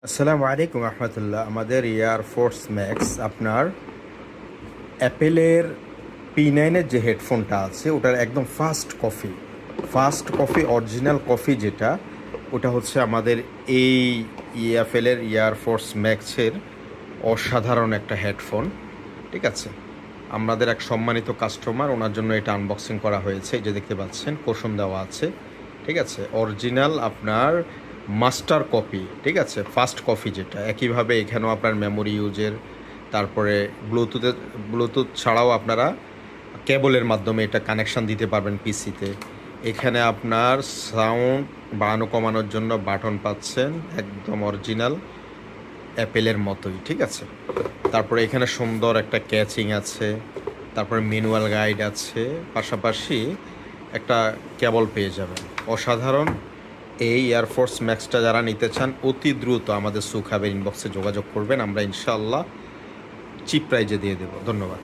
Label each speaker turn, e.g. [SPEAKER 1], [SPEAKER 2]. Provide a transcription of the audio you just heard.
[SPEAKER 1] আসসালামু আলাইকুম রহমতুল্লাহ। আমাদের এয়ারফোর্স ম্যাক্স আপনার অ্যাপেলের P9-এর যে হেডফোনটা আছে ওটার একদম ফাস্ট কফি অরিজিনাল কফি যেটা, ওটা হচ্ছে আমাদের এই অ্যাপেলের এয়ারফোর্স ম্যাক্সের অসাধারণ একটা হেডফোন। ঠিক আছে, আমাদের এক সম্মানিত কাস্টমার, ওনার জন্য এটা আনবক্সিং করা হয়েছে। এই যে দেখতে পাচ্ছেন কোশন দেওয়া আছে। ঠিক আছে, অরিজিনাল আপনার মাস্টার কপি। ঠিক আছে, ফাস্ট কপি যেটা, একইভাবে এখানেও আপনার মেমোরি ইউজের, তারপরে ব্লুটুথ ছাড়াও আপনারা কেবলের মাধ্যমে এটা কানেকশান দিতে পারবেন পিসিতে। এখানে আপনার সাউন্ড বাড়ানো কমানোর জন্য বাটন পাচ্ছেন, একদম অরিজিনাল অ্যাপেলের মতোই। ঠিক আছে, তারপরে এখানে সুন্দর একটা ক্যাচিং আছে, তারপরে ম্যানুয়াল গাইড আছে, পাশাপাশি একটা কেবল পেয়ে যাবেন। অসাধারণ এই এয়ারফোর্স ম্যাক্সটা যারা নিতে চান অতি দ্রুত আমাদের সুখাবের ইনবক্সে যোগাযোগ করবেন, আমরা ইনশাআল্লাহ চিপ প্রাইজে দিয়ে দেবো। ধন্যবাদ।